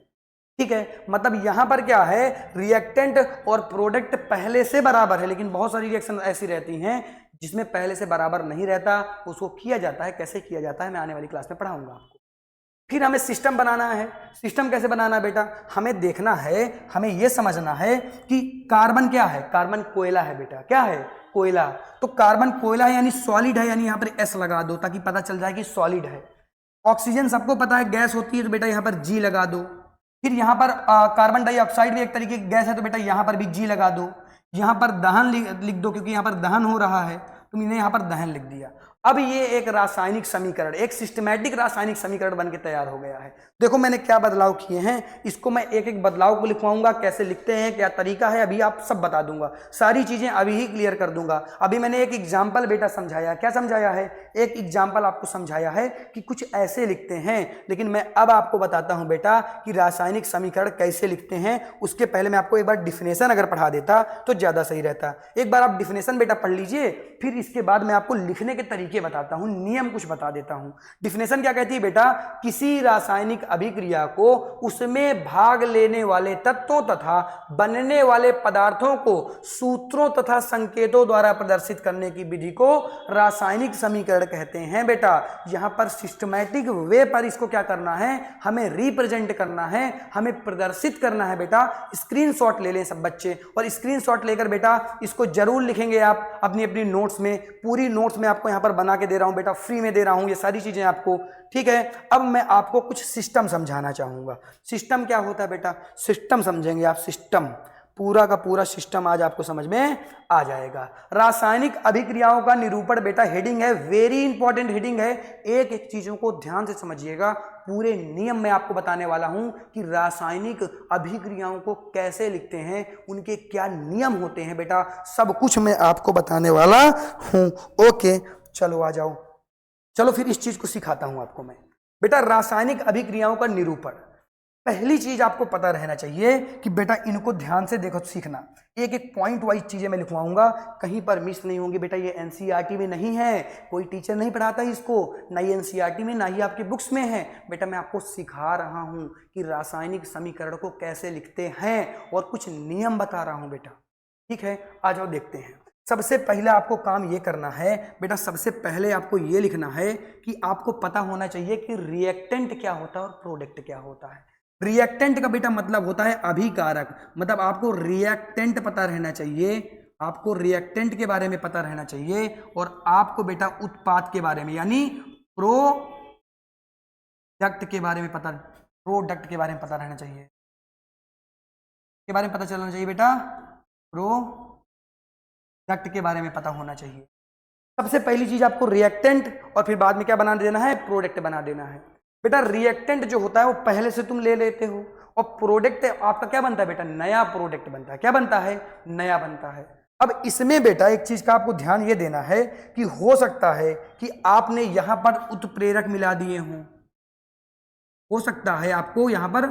Speaker 1: ठीक है। मतलब यहां पर क्या है, रिएक्टेंट और प्रोडक्ट पहले से बराबर है, लेकिन बहुत सारी रिएक्शन ऐसी रहती हैं जिसमें पहले से बराबर नहीं रहता, उसको किया जाता है। कैसे किया जाता है मैं आने वाली क्लास में पढ़ाऊंगा आपको। फिर हमें सिस्टम बनाना है। सिस्टम कैसे बनाना है बेटा, हमें देखना है, हमें यह समझना है कि कार्बन क्या है, कार्बन कोयला है बेटा। क्या है, कोयला। तो कार्बन कोयला है यानी सॉलिड है, यानी यहां पर S लगा दो ताकि पता चल जाए कि सॉलिड है। ऑक्सीजन सबको पता है गैस होती है, तो बेटा यहां पर G लगा दो। फिर यहाँ पर कार्बन डाइऑक्साइड भी एक तरीके की गैस है, तो बेटा यहाँ पर भी G लगा दो। यहाँ पर दहन लिख दो, क्योंकि यहाँ पर दहन हो रहा है, तो मैंने यहाँ पर दहन लिख दिया। अब ये एक रासायनिक समीकरण, एक सिस्टमैटिक रासायनिक समीकरण बनके तैयार हो गया है। देखो मैंने क्या बदलाव किए हैं, इसको मैं एक एक बदलाव को लिखवाऊंगा, कैसे लिखते हैं, क्या तरीका है, अभी आप सब बता दूंगा। सारी चीजें अभी ही क्लियर कर दूंगा। अभी मैंने एक एग्जाम्पल बेटा समझाया। क्या समझाया है, एक एग्जाम्पल आपको समझाया है कि कुछ ऐसे लिखते हैं, लेकिन मैं अब आपको बताता हूं बेटा कि रासायनिक समीकरण कैसे लिखते हैं। उसके पहले मैं आपको एक बार डिफिनेशन अगर पढ़ा देता तो ज्यादा सही रहता। एक बार आप डिफिनेशन बेटा पढ़ लीजिए, फिर इसके बाद मैं आपको लिखने के तरीके बताता हूं, नियम कुछ बता देता हूं। डिफिनेशन क्या कहती है बेटा, किसी रासायनिक अभिक्रिया को उसमें भाग लेने वाले तत्वों तथा बनने वाले पदार्थों को सूत्रों तथा संकेतों द्वारा प्रदर्शित करने की विधि को रासायनिक समीकरण कहते हैं बेटा। यहां पर सिस्टमैटिक वे पर इसको क्या करना है, हमें रिप्रेजेंट करना है, हमें प्रदर्शित करना है बेटा। स्क्रीनशॉट ले लें सब बच्चे, और स्क्रीनशॉट लेकर बेटा इसको जरूर लिखेंगे आप अपनी अपनी नोट्स में। पूरी नोट्स में आपको यहां पर बना के दे रहा हूं बेटा, फ्री में दे रहा हूं ये सारी चीजें आपको, ठीक है। अब मैं आपको कुछ सिस्टम समझाना चाहूंगा। सिस्टम क्या होता है बेटा, सिस्टम समझेंगे आप, सिस्टम, पूरा का पूरा सिस्टम आज आपको समझ में आ जाएगा। रासायनिक अभिक्रियाओं का निरूपण बेटा हेडिंग है, वेरी इंपॉर्टेंट हेडिंग है। एक एक चीजों को ध्यान से समझिएगा, पूरे नियम में आपको बताने वाला हूं कि रासायनिक अभिक्रियाओं को कैसे लिखते हैं, उनके क्या नियम होते हैं बेटा, सब कुछ मैं आपको बताने वाला हूं। ओके चलो आ जाओ, चलो फिर इस चीज को सिखाता हूं आपको मैं। बेटा रासायनिक अभिक्रियाओं का निरूपण, पहली चीज आपको पता रहना चाहिए कि बेटा इनको ध्यान से देखो, सीखना। एक एक पॉइंट वाइज चीजें मैं लिखवाऊंगा, कहीं पर मिस नहीं होंगी बेटा। ये एनसीईआरटी में नहीं है, कोई टीचर नहीं पढ़ाता इसको, ना ही एनसीईआरटी में, ना ही आपके बुक्स में है बेटा। मैं आपको सिखा रहा हूं कि रासायनिक समीकरण को कैसे लिखते हैं और कुछ नियम बता रहा हूं बेटा, ठीक है। आ जाओ देखते हैं। सबसे पहले आपको काम ये करना है बेटा, सबसे पहले आपको ये लिखना है कि आपको पता होना चाहिए कि रिएक्टेंट क्या होता है और प्रोडक्ट क्या होता है। रिएक्टेंट का बेटा मतलब होता है अभिकारक, मतलब आपको रिएक्टेंट पता रहना चाहिए, आपको रिएक्टेंट के बारे में पता रहना चाहिए, और आपको बेटा उत्पाद के बारे में यानी प्रोडक्ट के बारे में पता, प्रोडक्ट के बारे में पता रहना चाहिए, के बारे में पता चलना चाहिए बेटा, प्रोडक्ट के बारे में पता होना चाहिए। सबसे पहली चीज आपको रिएक्टेंट और फिर बाद में क्या बना देना है, प्रोडक्ट बना देना है बेटा। रिएक्टेंट जो होता है वो पहले से तुम ले लेते हो, और प्रोडक्ट आपका क्या बनता है बेटा, नया प्रोडक्ट बनता है। क्या बनता है, नया बनता है। अब इसमें बेटा एक चीज का आपको ध्यान ये देना है कि हो सकता है कि आपने यहां पर उत्प्रेरक मिला दिए हों, हो सकता है आपको यहां पर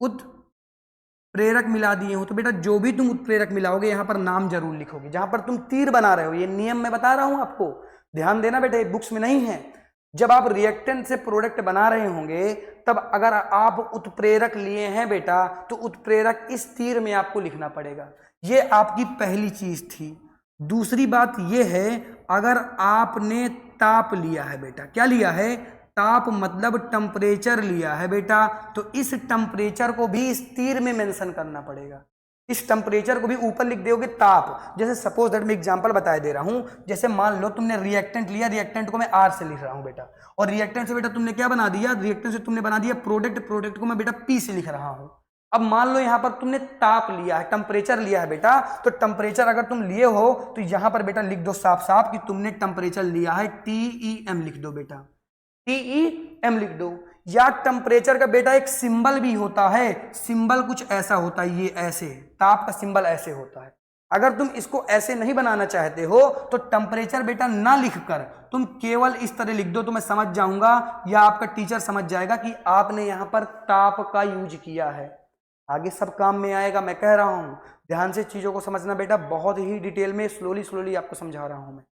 Speaker 1: उत्प्रेरक मिला दिए हो, तो बेटा जो भी तुम उत्प्रेरक मिलाओगे यहां पर नाम जरूर लिखोगे। जहां पर तुम तीर बना रहे हो, ये नियम मैं बता रहा हूं आपको, ध्यान देना बेटा, बुक्स में नहीं है। जब आप रिएक्टेंट से प्रोडक्ट बना रहे होंगे तब अगर आप उत्प्रेरक लिए हैं बेटा, तो उत्प्रेरक इस तीर में आपको लिखना पड़ेगा। ये आपकी पहली चीज थी। दूसरी बात यह है, अगर आपने ताप लिया है बेटा, क्या लिया है, ताप मतलब टेम्परेचर लिया है बेटा, तो इस टेम्परेचर को भी इस तीर में मेंशन करना पड़ेगा। इस टेम्परेचर को भी ऊपर लिख दोगे ताप। जैसे सपोज दैट मैं एग्जांपल बताए दे रहा हूं, जैसे मान लो तुमने रिएक्टेंट लिया, रिएक्टेंट को मैं आर से लिख रहा हूं बेटा, और रिएक्टेंट से बेटा तुमने क्या बना दिया, रिएक्टेंट से तुमने बना दिया प्रोडक्ट, प्रोडक्ट को मैं बेटा पी से लिख रहा हूं। अब मान लो यहां पर तुमने ताप लिया है, टेम्परेचर लिया है बेटा, तो टेम्परेचर अगर तुम लिए हो तो यहां पर बेटा लिख दो साफ साफ कि तुमने टेम्परेचर लिया है, TEM लिख दो बेटा, TEM लिख दो। या टेम्परेचर का बेटा एक सिंबल भी होता है, सिंबल कुछ ऐसा होता है, ये ऐसे, ताप का सिंबल ऐसे होता है। अगर तुम इसको ऐसे नहीं बनाना चाहते हो तो टेम्परेचर बेटा ना लिखकर तुम केवल इस तरह लिख दो, तो मैं समझ जाऊंगा या आपका टीचर समझ जाएगा कि आपने यहां पर ताप का यूज किया है। आगे सब काम में आएगा, मैं कह रहा हूं, ध्यान से चीजों को समझना बेटा, बहुत ही डिटेल में स्लोली स्लोली आपको समझा रहा हूं मैं।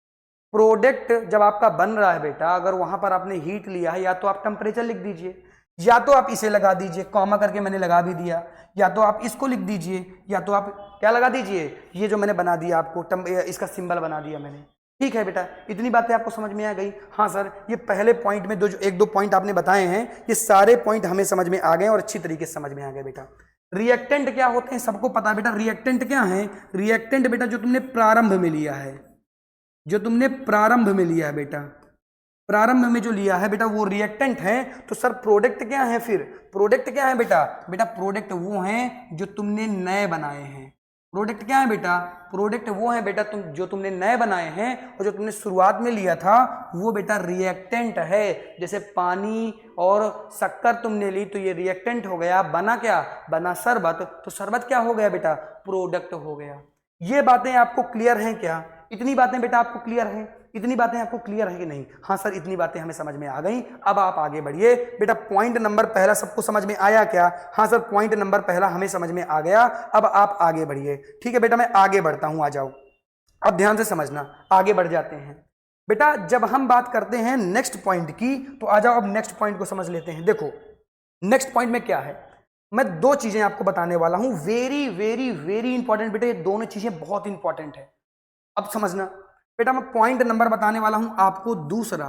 Speaker 1: प्रोडक्ट जब आपका बन रहा है बेटा, अगर वहां पर आपने हीट लिया है, या तो आप टेम्परेचर लिख दीजिए, या तो आप इसे लगा दीजिए, कॉमा करके मैंने लगा भी दिया, या तो आप इसको लिख दीजिए, या तो आप क्या लगा दीजिए, ये जो मैंने बना दिया आपको, इसका सिंबल बना दिया मैंने। ठीक है बेटा, इतनी बातें आपको समझ में आ गई। हाँ सर, ये पहले पॉइंट में एक दो पॉइंट आपने बताए हैं, ये सारे पॉइंट हमें समझ में आ गए और अच्छी तरीके से समझ में आ गए बेटा। रिएक्टेंट क्या होते हैं सबको पता है बेटा। रिएक्टेंट क्या है, रिएक्टेंट बेटा जो तुमने प्रारंभ में लिया है, जो तुमने प्रारंभ में लिया है बेटा, प्रारंभ में जो लिया है बेटा वो रिएक्टेंट है। तो सर प्रोडक्ट क्या है, फिर प्रोडक्ट क्या है बेटा, बेटा प्रोडक्ट वो हैं जो तुमने नए बनाए हैं। प्रोडक्ट क्या है बेटा, प्रोडक्ट वो है बेटा जो तुमने नए बनाए हैं, और जो तुमने शुरुआत में लिया था वो बेटा रिएक्टेंट है। जैसे पानी और शक्कर तुमने ली तो ये रिएक्टेंट हो गया, बना क्या, बना शरबत, तो शरबत क्या हो गया बेटा, प्रोडक्ट हो गया। ये बातें आपको क्लियर हैं क्या, इतनी बातें बेटा आपको क्लियर हैं, इतनी बातें आपको क्लियर है कि नहीं। हाँ सर, इतनी बातें हमें समझ में आ गई। अब आप आगे बढ़िए बेटा। पॉइंट नंबर पहला सबको समझ में आया क्या, हाँ सर पॉइंट नंबर पहला हमें समझ में आ गया। अब आप आगे बढ़िए, ठीक है बेटा, मैं आगे बढ़ता हूं, आ जाओ। अब ध्यान से समझना, आगे बढ़ जाते हैं बेटा। जब हम बात करते हैं नेक्स्ट पॉइंट की, तो आ जाओ अब नेक्स्ट पॉइंट को समझ लेते हैं। देखो नेक्स्ट पॉइंट में क्या है, मैं दो चीजें आपको बताने वाला हूं, वेरी वेरी वेरी इंपॉर्टेंट बेटा, ये दोनों चीजें बहुत इंपॉर्टेंट है। अब समझना बेटा, मैं पॉइंट नंबर बताने वाला हूं आपको दूसरा,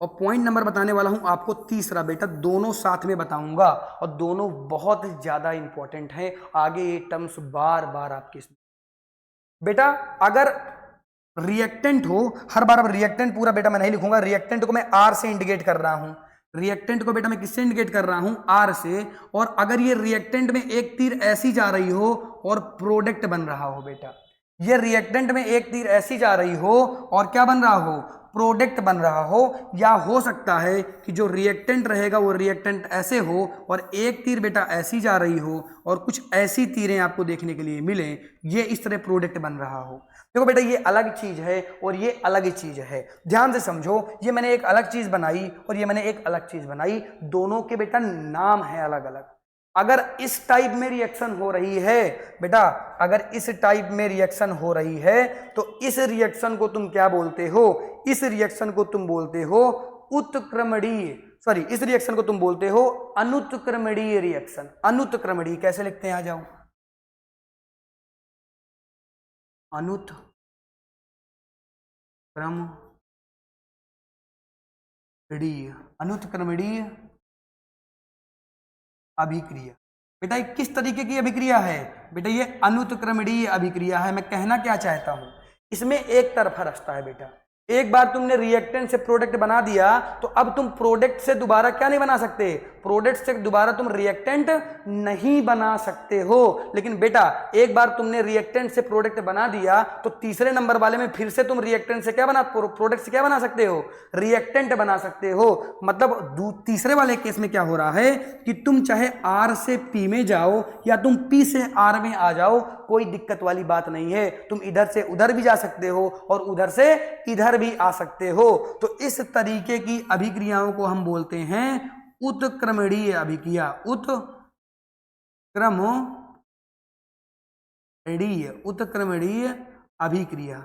Speaker 1: और पॉइंट नंबर बताने वाला हूं आपको तीसरा बेटा, दोनों साथ में बताऊंगा, और दोनों बहुत ज्यादा इंपॉर्टेंट हैं। आगे ये टर्म्स बार बार आपके बेटा, अगर रिएक्टेंट हो, हर बार अब रिएक्टेंट पूरा बेटा मैं नहीं लिखूंगा, रिएक्टेंट को मैं आर से इंडिकेट कर रहा हूं, रिएक्टेंट को बेटा मैं किससे इंडिकेट कर रहा हूं, आर से। और अगर ये रिएक्टेंट में एक तीर ऐसी जा रही हो और प्रोडक्ट बन रहा हो बेटा, ये रिएक्टेंट में एक तीर ऐसी जा रही हो और क्या बन रहा हो, प्रोडक्ट बन रहा हो, या हो सकता है कि जो रिएक्टेंट रहेगा वो रिएक्टेंट ऐसे हो और एक तीर बेटा ऐसी जा रही हो और कुछ ऐसी तीरें आपको देखने के लिए मिले, ये इस तरह प्रोडक्ट बन रहा हो। देखो बेटा ये अलग चीज है और ये अलग चीज है, ध्यान से समझो। ये मैंने एक अलग चीज बनाई और ये मैंने एक अलग चीज बनाई, दोनों के बेटा नाम है अलग अलग। अगर इस टाइप में रिएक्शन हो रही है बेटा, अगर इस टाइप में रिएक्शन हो रही है तो इस रिएक्शन को तुम क्या बोलते हो, इस रिएक्शन को तुम बोलते हो उत्क्रमणीय, सॉरी इस रिएक्शन को तुम बोलते हो अनुत्क्रमणीय रिएक्शन। अनुत्क्रमणीय कैसे लिखते हैं, आ जाओ, अनुत्क्रमणीय, अनुत्क्रमणीय अभिक्रिया। बेटा ये किस तरीके की अभिक्रिया है, बेटा ये अनुत्क्रमणीय अभिक्रिया है। मैं कहना क्या चाहता हूं, इसमें एक तरफा रास्ता है बेटा। एक बार तुमने रिएक्टेंट से प्रोडक्ट बना दिया तो अब तुम प्रोडक्ट से दोबारा क्या नहीं बना सकते, प्रोडक्ट से दोबारा तुम रिएक्टेंट नहीं बना सकते हो। लेकिन बेटा एक बार तुमने रिएक्टेंट से प्रोडक्ट बना दिया तो तीसरे नंबर वाले में फिर से तुम रिएक्टेंट से क्या बना, प्रोडक्ट से क्या बना सकते हो, रिएक्टेंट बना सकते हो। मतलब तीसरे वाले केस में क्या हो रहा है कि तुम चाहे आर से पी में जाओ या तुम पी से आर में आ जाओ, कोई दिक्कत वाली बात नहीं है। तुम इधर से उधर भी जा सकते हो और उधर से इधर भी आ सकते हो। तो इस तरीके की अभिक्रियाओं को हम बोलते हैं उत्क्रमणीय अभिक्रिया। उत्क्रमणीय अभिक्रिया।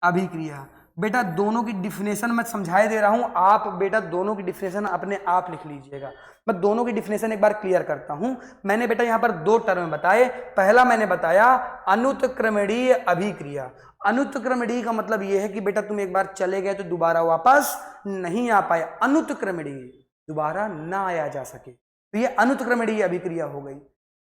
Speaker 1: अभिक्रिया बेटा दोनों की डिफिनेशन मैं समझाए दे रहा हूं, आप बेटा दोनों की डिफिनेशन अपने आप लिख लीजिएगा। मैं दोनों की डिफिनेशन एक बार क्लियर करता हूं। मैंने बेटा यहां पर दो टर्म बताए। पहला मैंने बताया अनुत्क्रमणीय अभिक्रिया। अनुत्क्रमणीय का मतलब यह है कि बेटा तुम एक बार चले गए तो दोबारा वापस नहीं आ पाए, अनुत्क्रमणीय दोबारा ना आया जा सके, तो ये अनुत्क्रमणीय अभिक्रिया हो गई।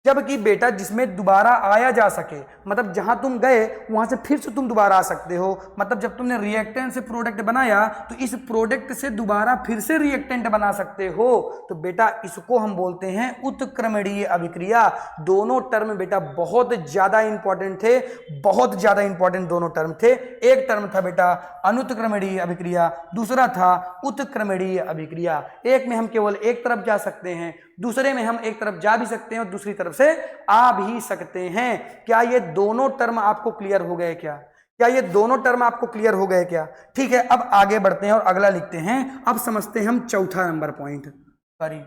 Speaker 1: जबकि बेटा जिसमें दोबारा आया जा सके, मतलब जहां तुम गए वहां से फिर से तुम दोबारा आ सकते हो। मतलब जब तुमने रिएक्टेंट से प्रोडक्ट बनाया तो इस प्रोडक्ट से दोबारा फिर से रिएक्टेंट बना सकते हो, तो बेटा इसको हम बोलते हैं उत्क्रमणीय अभिक्रिया। दोनों टर्म बेटा बहुत ज्यादा इंपॉर्टेंट थे, बहुत ज्यादा इंपॉर्टेंट दोनों टर्म थे। एक टर्म था बेटा अनुत्क्रमणीय अभिक्रिया, दूसरा था उत्क्रमणीय अभिक्रिया। एक में हम केवल एक तरफ जा सकते हैं, दूसरे में हम एक तरफ जा भी सकते हैं और दूसरी तरफ से आ भी सकते हैं। क्या ये दोनों टर्म आपको क्लियर हो गए क्या? क्या ये दोनों टर्म आपको क्लियर हो गए क्या? ठीक है, अब आगे बढ़ते हैं और अगला लिखते हैं। अब समझते हैं हम चौथा नंबर पॉइंट। सॉरी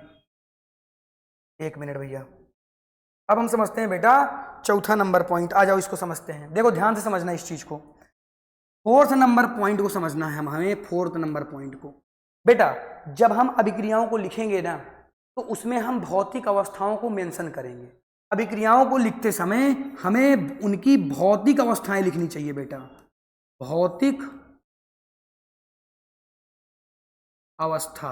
Speaker 1: एक मिनट भैया, अब हम समझते हैं बेटा चौथा नंबर पॉइंट। आ जाओ इसको समझते हैं। देखो ध्यान से समझना इस चीज को, फोर्थ नंबर पॉइंट को समझना है हमें। फोर्थ नंबर पॉइंट को बेटा जब हम अभिक्रियाओं को लिखेंगे ना तो उसमें हम भौतिक अवस्थाओं को मेंशन करेंगे। अभिक्रियाओं को लिखते समय हमें उनकी भौतिक अवस्थाएं लिखनी चाहिए बेटा। भौतिक अवस्था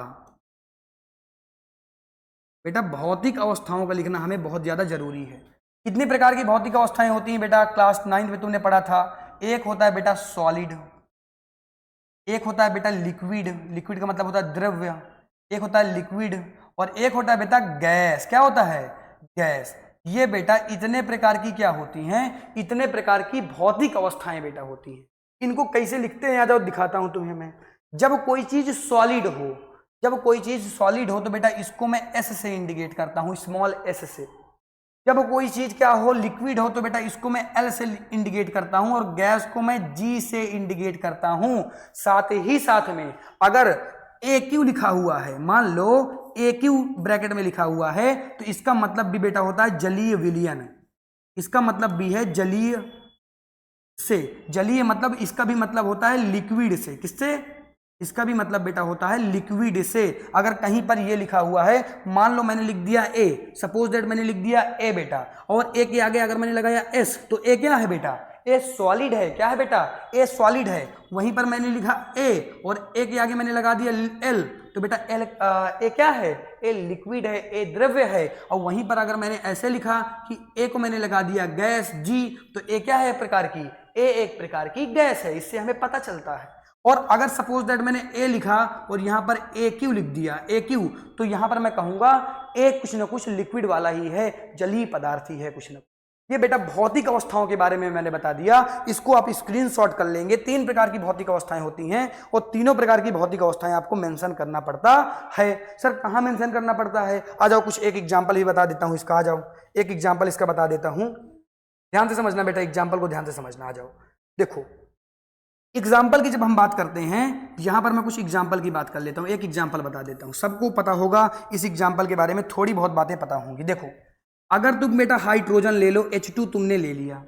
Speaker 1: बेटा, भौतिक अवस्थाओं का लिखना हमें बहुत ज्यादा जरूरी है। कितने प्रकार की भौतिक अवस्थाएं होती हैं बेटा? क्लास 9 में तुमने पढ़ा था। एक होता है बेटा सॉलिड, एक होता है बेटा लिक्विड, लिक्विड का मतलब होता है द्रव्य, एक होता है लिक्विड, और एक होता है बेटा गैस। क्या होता है? गैस। ये बेटा इतने प्रकार की क्या होती हैं? इतने प्रकार की भौतिक अवस्थाएं बेटा होती हैं। इनको कैसे लिखते हैं आ जाओ दिखाता हूं तुम्हें मैं। जब कोई चीज सॉलिड हो, जब कोई चीज सॉलिड हो तो बेटा इसको मैं एस से इंडिकेट करता हूं, स्मॉल एस से। जब कोई चीज क्या हो, लिक्विड हो, तो बेटा इसको मैं एल से इंडिकेट करता हूं और गैस को मैं जी से इंडिकेट करता हूं। साथ ही साथ में अगर ए क्यू लिखा हुआ है, मान लो ए क्यू ब्रैकेट में लिखा हुआ है, तो इसका मतलब भी बेटा होता है जलीय विलयन। इसका मतलब भी है जलीय से। जलीय मतलब इसका भी मतलब होता है लिक्विड से। किससे? इसका भी मतलब बेटा होता है लिक्विड से। अगर कहीं पर ये लिखा हुआ है, मान लो मैंने लिख दिया ए, सपोज दैट मैंने लिख दिया ए बेटा, और ए के आगे अगर मैंने लगाया एस, तो ए क्या है बेटा? ए सॉलिड है। क्या है बेटा? ए सॉलिड है। वहीं पर मैंने लिखा ए और ए के आगे मैंने लगा दिया एल, तो बेटा एल ए क्या है? ए लिक्विड है, ए द्रव्य है। और वहीं पर अगर मैंने ऐसे लिखा कि ए को मैंने लगा दिया गैस जी, तो ए क्या है प्रकार की? ए एक प्रकार की गैस है, इससे हमें पता चलता है। और अगर सपोज दैट मैंने ए लिखा और यहाँ पर ए क्यू लिख दिया, ए क्यू, तो यहाँ पर मैं कहूंगा ए कुछ ना कुछ लिक्विड वाला ही है, जलीय पदार्थ ही है कुछ ना कुछ। ये बेटा भौतिक अवस्थाओं के बारे में मैंने बता दिया, इसको आप स्क्रीनशॉट कर लेंगे। 3 प्रकार की भौतिक अवस्थाएं होती हैं और तीनों प्रकार की भौतिक अवस्थाएं आपको मेंशन करना पड़ता है। सर कहाँ मेंशन करना पड़ता है? आ जाओ कुछ एक एग्जांपल ही बता देता हूं इसका, आ जाओ एक एग्जांपल इसका बता देता हूं, ध्यान से समझना बेटा, एग्जांपल को ध्यान से समझना। आ जाओ, देखो एग्जाम्पल की जब हम बात करते हैं, यहां पर मैं कुछ एग्जाम्पल की बात कर लेता हूं, एक एग्जाम्पल बता देता हूं, सबको पता होगा इस एग्जाम्पल के बारे में, थोड़ी बहुत बातें पता होंगी। देखो अगर तुम बेटा हाइड्रोजन ले लो, H2 तुमने ले लिया,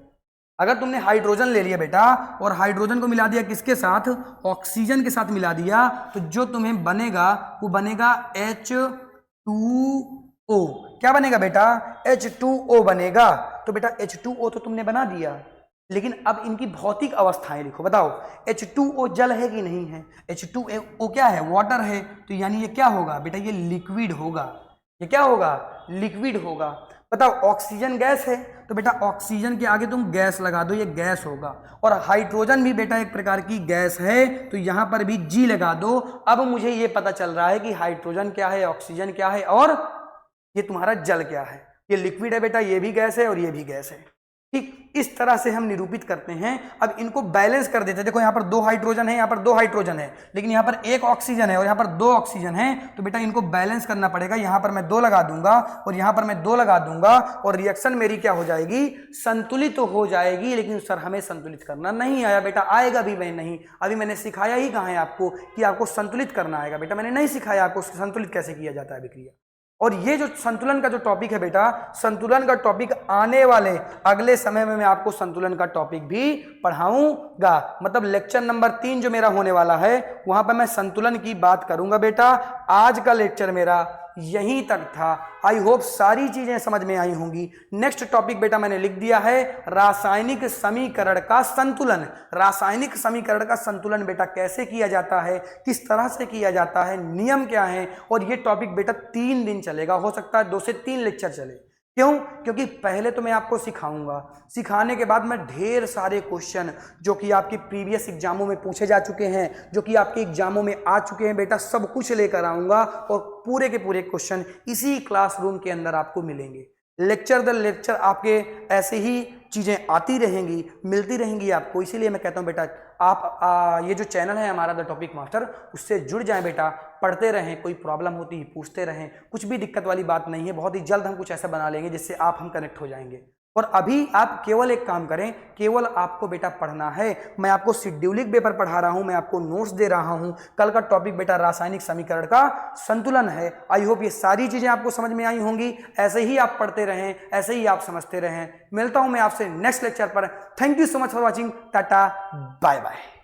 Speaker 1: अगर तुमने हाइड्रोजन ले लिया बेटा और हाइड्रोजन को मिला दिया किसके साथ? ऑक्सीजन के साथ मिला दिया, तो जो तुम्हें बनेगा वो बनेगा H2O। क्या बनेगा बेटा? H2O बनेगा। तो बेटा H2O तो तुमने बना दिया, लेकिन अब इनकी भौतिक अवस्थाएं लिखो, बताओ H2O जल है कि नहीं है? H2O क्या है? वाटर है, तो यानी ये क्या होगा बेटा? ये लिक्विड होगा। ये क्या होगा? लिक्विड होगा। बताओ ऑक्सीजन गैस है, तो बेटा ऑक्सीजन के आगे तुम गैस लगा दो, ये गैस होगा। और हाइड्रोजन भी बेटा एक प्रकार की गैस है, तो यहां पर भी जी लगा दो। अब मुझे ये पता चल रहा है कि हाइड्रोजन क्या है, ऑक्सीजन क्या है और ये तुम्हारा जल क्या है। ये लिक्विड है बेटा, ये भी गैस है और ये भी गैस है। ठीक इस तरह से हम निरूपित करते हैं। अब इनको बैलेंस कर देते हैं। देखो यहाँ पर 2 हाइड्रोजन है, यहाँ पर 2 हाइड्रोजन है, लेकिन यहाँ पर 1 ऑक्सीजन है और यहाँ पर 2 ऑक्सीजन है, तो बेटा इनको बैलेंस करना पड़ेगा। यहाँ पर मैं 2 लगा दूंगा और यहाँ पर मैं 2 लगा दूंगा और रिएक्शन मेरी क्या हो जाएगी? संतुलित तो हो जाएगी। लेकिन सर हमें संतुलित करना नहीं आया बेटा, आएगा भी नहीं। अभी मैंने सिखाया ही कहाँ है आपको कि आपको संतुलित करना आएगा? बेटा मैंने नहीं सिखाया आपको संतुलित कैसे किया जाता है अभिक्रिया। और ये जो संतुलन का जो टॉपिक है बेटा, संतुलन का टॉपिक आने वाले अगले समय में मैं आपको संतुलन का टॉपिक भी पढ़ाऊंगा। मतलब लेक्चर नंबर 3 जो मेरा होने वाला है, वहां पर मैं संतुलन की बात करूंगा बेटा। आज का लेक्चर मेरा यहीं तक था। आई होप सारी चीजें समझ में आई होंगी। नेक्स्ट टॉपिक बेटा मैंने लिख दिया है रासायनिक समीकरण का संतुलन। रासायनिक समीकरण का संतुलन बेटा कैसे किया जाता है, किस तरह से किया जाता है, नियम क्या है। और ये टॉपिक बेटा 3 दिन चलेगा, हो सकता है 2 से 3 लेक्चर चले। क्यों? क्योंकि पहले तो मैं आपको सिखाऊंगा, सिखाने के बाद मैं ढेर सारे क्वेश्चन जो कि आपकी प्रीवियस एग्जामों में पूछे जा चुके हैं, जो कि आपके एग्जामों में आ चुके हैं बेटा, सब कुछ लेकर आऊंगा और पूरे के पूरे क्वेश्चन इसी क्लासरूम के अंदर आपको मिलेंगे। लेक्चर दर लेक्चर आपके ऐसे ही चीज़ें आती रहेंगी, मिलती रहेंगी आपको। इसीलिए मैं कहता हूं बेटा आप ये जो चैनल है हमारा द टॉपिक मास्टर, उससे जुड़ जाएं बेटा, पढ़ते रहें। कोई प्रॉब्लम होती है पूछते रहें, कुछ भी दिक्कत वाली बात नहीं है। बहुत ही जल्द हम कुछ ऐसा बना लेंगे जिससे आप हम कनेक्ट हो जाएंगे। और अभी आप केवल एक काम करें, केवल आपको बेटा पढ़ना है। मैं आपको शेड्यूलिंग पेपर पढ़ा रहा हूं, मैं आपको नोट्स दे रहा हूं। कल का टॉपिक बेटा रासायनिक समीकरण का संतुलन है। आई होप ये सारी चीजें आपको समझ में आई होंगी। ऐसे ही आप पढ़ते रहें, ऐसे ही आप समझते रहें। मिलता हूं मैं आपसे नेक्स्ट लेक्चर पर। Thank you so much for watching. Tata bye bye.